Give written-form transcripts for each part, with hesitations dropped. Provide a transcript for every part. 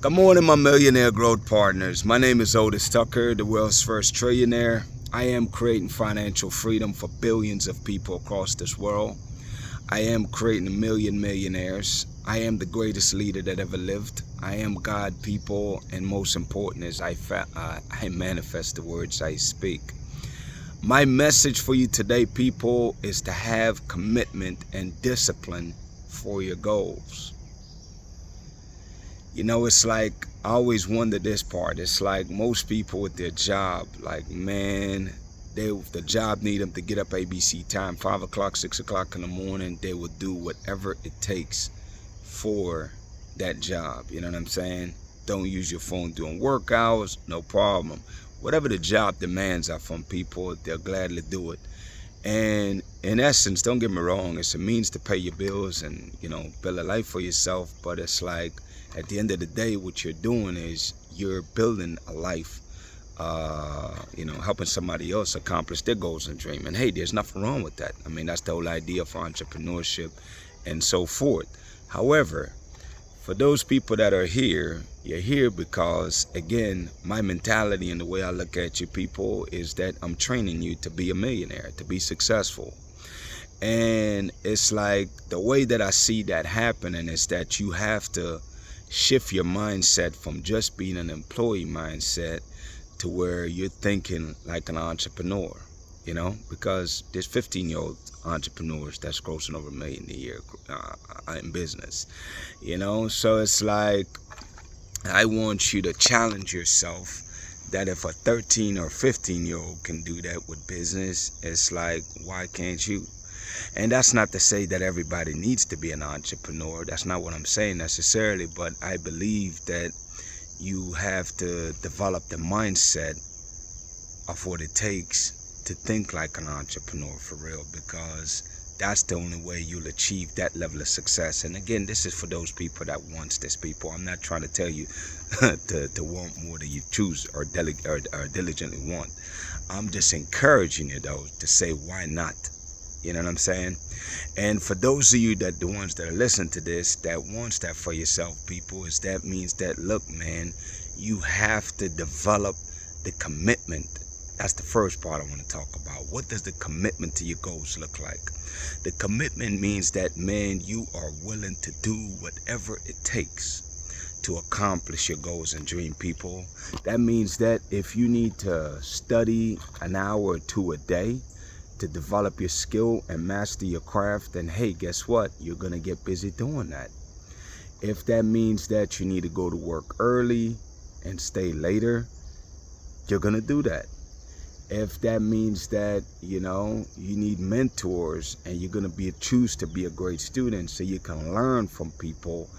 Good morning, my millionaire growth partners. My name is Otis Tucker, the world's first trillionaire. I am creating financial freedom for billions of people across this world. I am creating a million millionaires. I am the greatest leader that ever lived. I am God, people, and most important is I manifest the words I speak. My message for you today, people, is to have commitment and discipline for your goals. You know, it's like, I always wonder this part. It's like most people with their job, like, man, the job need them to get up ABC time, 5 o'clock, 6 o'clock in the morning. They will do whatever it takes for that job. You know what I'm saying? Don't use your phone during work hours, no problem. Whatever the job demands are from people, they'll gladly do it. And in essence, don't get me wrong, it's a means to pay your bills and, you know, build a life for yourself. But it's like, at the end of the day, what you're doing is you're building a life, helping somebody else accomplish their goals and dream. And hey, there's nothing wrong with that. I mean, that's the whole idea for entrepreneurship and so forth. However, for those people that are here, you're here because, again, my mentality and the way I look at you people is that I'm training you to be a millionaire, to be successful. And it's like the way that I see that happening is that you have to shift your mindset from just being an employee mindset to where you're thinking like an entrepreneur, you know, because there's 15-year-old entrepreneurs that's grossing over $1 million a year in business, you know. So it's like, I want you to challenge yourself that if a 13 or 15-year-old can do that with business, it's like, why can't you? And that's not to say that everybody needs to be an entrepreneur. That's not what I'm saying necessarily, but I believe that you have to develop the mindset of what it takes to think like an entrepreneur for real, because that's the only way you'll achieve that level of success. And again, this is for those people that wants this, people. I'm not trying to tell you to want more than you choose or diligently want. I'm just encouraging you, though, to say, why not? You know what I'm saying? And for those of you that the ones that are listening to this, that wants that for yourself, people, is that means that, look, man, you have to develop the commitment. That's the first part I want to talk about. What does the commitment to your goals look like? The commitment means that, man, you are willing to do whatever it takes to accomplish your goals and dream, people. That means that if you need to study an hour or two a day to develop your skill and master your craft, then hey, guess what? You're gonna get busy doing that. If that means that you need to go to work early and stay later, you're gonna do that. If that means that, you know, you need mentors and you're gonna choose to be a great student so you can learn from people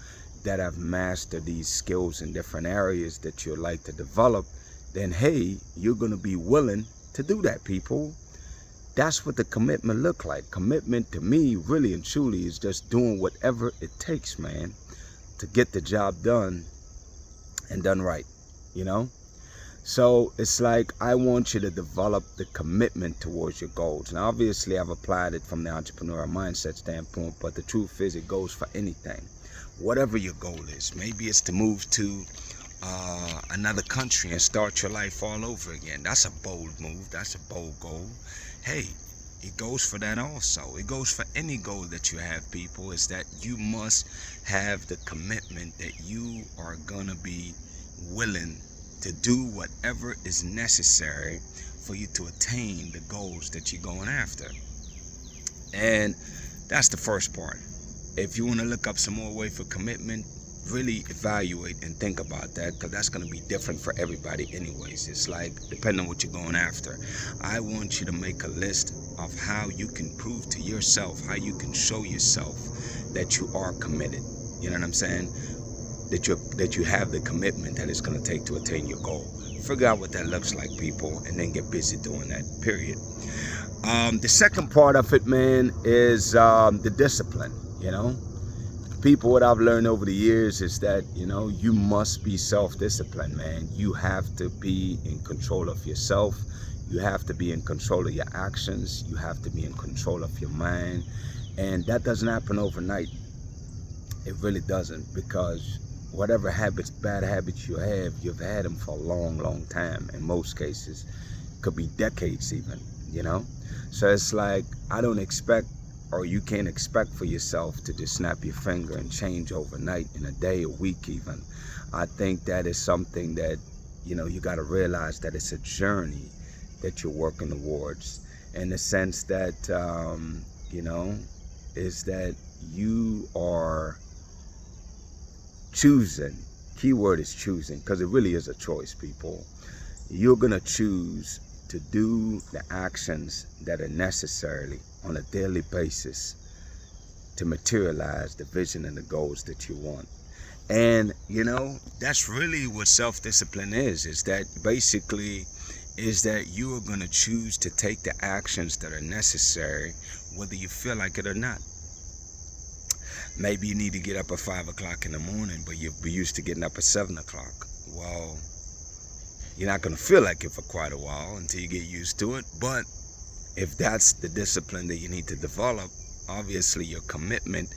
that have mastered these skills in different areas that you'd like to develop, then hey, you're gonna be willing to do that, people. That's what the commitment look like. Commitment to me, really and truly, is just doing whatever it takes, man, to get the job done and done right, you know? So it's like, I want you to develop the commitment towards your goals. Now, obviously, I've applied it from the entrepreneurial mindset standpoint, but the truth is it goes for anything. Whatever your goal is, maybe it's to move to another country and start your life all over again. That's a bold move. That's a bold goal. Hey, it goes for that also. It goes for any goal that you have, people, is that you must have the commitment that you are gonna be willing to do whatever is necessary for you to attain the goals that you're going after. And that's the first part. If you want to look up some more way for commitment, really evaluate and think about that, because that's going to be different for everybody anyways. It's like, depending on what you're going after. I want you to make a list of how you can prove to yourself, how you can show yourself that you are committed. You know what I'm saying? That you have the commitment that it's going to take to attain your goal. Figure out what that looks like, people, and then get busy doing that, period. The second part of it, man, is the discipline, you know? People, what I've learned over the years is that, you know, you must be self-disciplined, man. You have to be in control of yourself. You have to be in control of your actions. You have to be in control of your mind. And that doesn't happen overnight. It really doesn't, because whatever habits, bad habits you've had them for a long, long time. In most cases, could be decades even, you know? So it's like, I don't expect, or you can't expect for yourself to just snap your finger and change overnight, in a day, a week even. I think that is something that, you know, you got to realize that it's a journey that you're working towards, in the sense that, you know, is that you are choosing. Keyword is choosing, because it really is a choice, people. You're going to choose to do the actions that are necessary on a daily basis to materialize the vision and the goals that you want. And, you know, that's really what self-discipline is that basically is that you are going to choose to take the actions that are necessary, whether you feel like it or not. Maybe you need to get up at 5 o'clock in the morning, but you're used to getting up at 7 o'clock. Well, you're not going to feel like it for quite a while until you get used to it. But if that's the discipline that you need to develop, obviously your commitment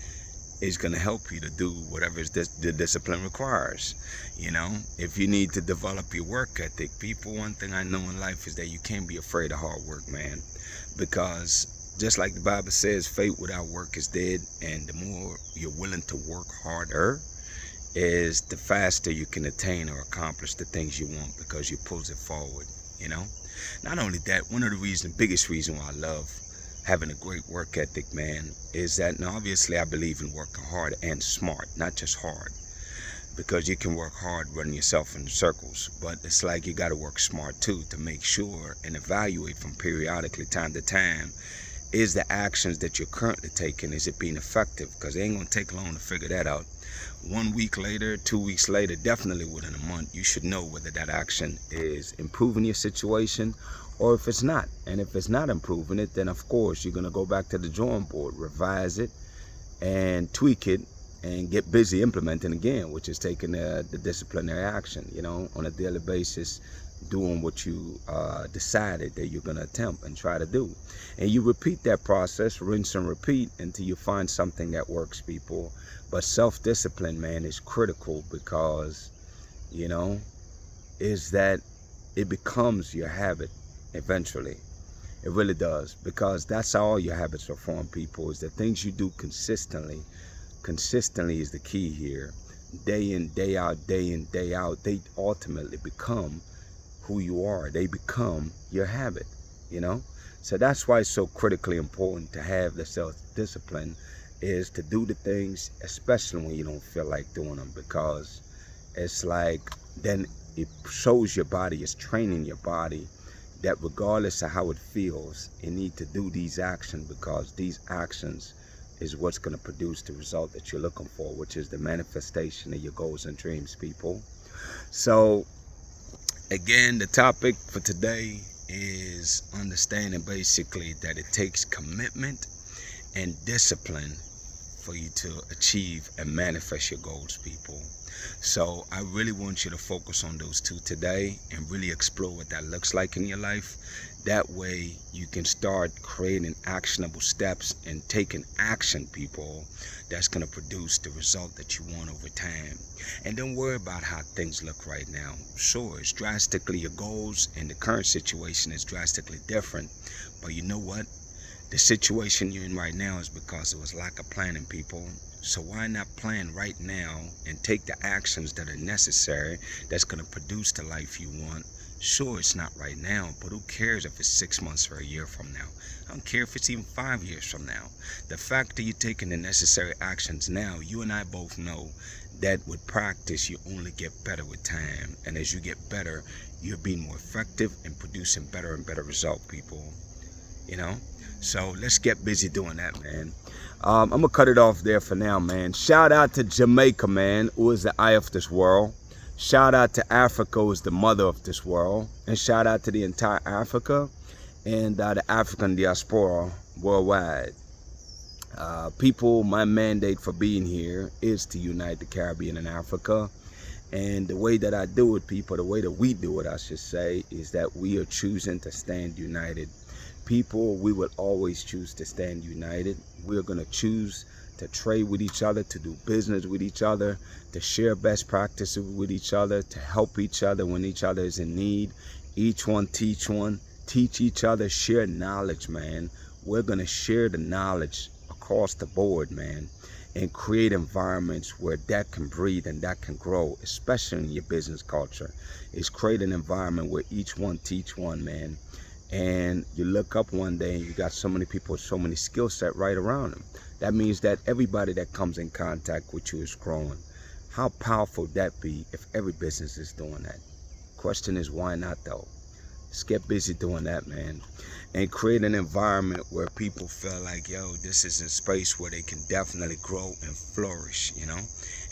is going to help you to do whatever the discipline requires. You know, if you need to develop your work ethic, people, one thing I know in life is that you can't be afraid of hard work, man. Because just like the Bible says, faith without work is dead. And the more you're willing to work harder, is the faster you can attain or accomplish the things you want, because you pulls it forward, you know. Not only that, one of the biggest reason why I love having a great work ethic, man, is that, now obviously I believe in working hard and smart, not just hard, because you can work hard running yourself in circles, but it's like you got to work smart too, to make sure and evaluate from periodically, time to time, is the actions that you're currently taking, is it being effective? Because it ain't gonna take long to figure that out. 1 week later, 2 weeks later, definitely within a month, you should know whether that action is improving your situation or if it's not. And if it's not improving it, then of course you're gonna go back to the drawing board, revise it and tweak it and get busy implementing again, which is taking the disciplinary action, you know, on a daily basis, doing what you decided that you're going to attempt and try to do. And you repeat that process, rinse and repeat, until you find something that works, people. But self-discipline, man, is critical, because, you know, is that it becomes your habit eventually. It really does, because that's how all your habits are formed, people, is the things you do consistently. Consistently is the key here. Day in, day out, day in, day out, they ultimately become who you are. They become your habit, you know. So that's why it's so critically important to have the self-discipline, is to do the things, especially when you don't feel like doing them, because it's like, then it shows your body, it's training your body that regardless of how it feels, you need to do these actions, because these actions is what's going to produce the result that you're looking for, which is the manifestation of your goals and dreams, people. So again, the topic for today is understanding basically that it takes commitment and discipline for you to achieve and manifest your goals, people. So I really want you to focus on those two today and really explore what that looks like in your life. That way you can start creating actionable steps and taking action, people, that's going to produce the result that you want over time. And don't worry about how things look right now. Sure, it's drastically, your goals and the current situation is drastically different. But you know what? The situation you're in right now is because it was lack of planning, people. So why not plan right now and take the actions that are necessary that's going to produce the life you want? Sure, it's not right now, but who cares if it's 6 months or a year from now? I don't care if it's even 5 years from now. The fact that you're taking the necessary actions now, you and I both know that with practice, you only get better with time. And as you get better, you're being more effective and producing better and better results, people. You know? So let's get busy doing that, man. I'm going to cut it off there for now, man. Shout out to Jamaica, man, who is the eye of this world. Shout out to Africa, who is the mother of this world. And shout out to the entire Africa and the African diaspora worldwide. People, my mandate for being here is to unite the Caribbean and Africa. And the way that I do it, people, the way that we do it, I should say, is that we are choosing to stand united. People, we will always choose to stand united. We're going to choose to trade with each other, to do business with each other, to share best practices with each other, to help each other when each other is in need. Each one, teach each other, share knowledge, man. We're going to share the knowledge across the board, man, and create environments where that can breathe and that can grow, especially in your business culture. Is create an environment where each one teach one, man. And you look up one day and you got so many people with so many skill set right around them. That means that everybody that comes in contact with you is growing. How powerful would that be if every business is doing that? Question is, why not though? Let's get busy doing that, man. And create an environment where people feel like, yo, this is a space where they can definitely grow and flourish, you know?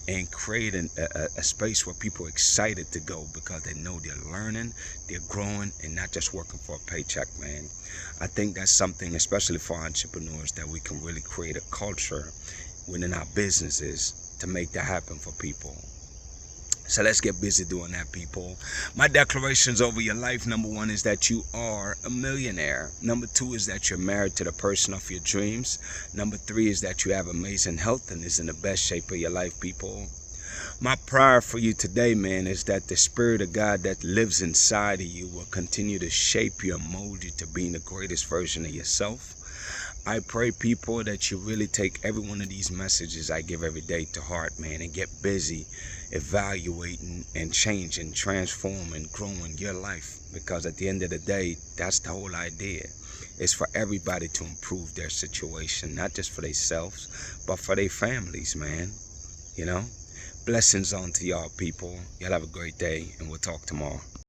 And create a space where people are excited to go because they know they're learning, they're growing, and not just working for a paycheck, man. I think that's something, especially for entrepreneurs, that we can really create a culture within our businesses to make that happen for people. So let's get busy doing that, people. My declarations over your life: number 1 is that you are a millionaire. Number 2 is that you're married to the person of your dreams. Number 3 is that you have amazing health and is in the best shape of your life, people. My prayer for you today, man, is that the Spirit of God that lives inside of you will continue to shape you and mold you to being the greatest version of yourself. I pray, people, that you really take every one of these messages I give every day to heart, man, and get busy evaluating and changing, transforming, growing your life. Because at the end of the day, that's the whole idea. It's for everybody to improve their situation, not just for themselves, but for their families, man. You know? Blessings on to y'all, people. Y'all have a great day, and we'll talk tomorrow.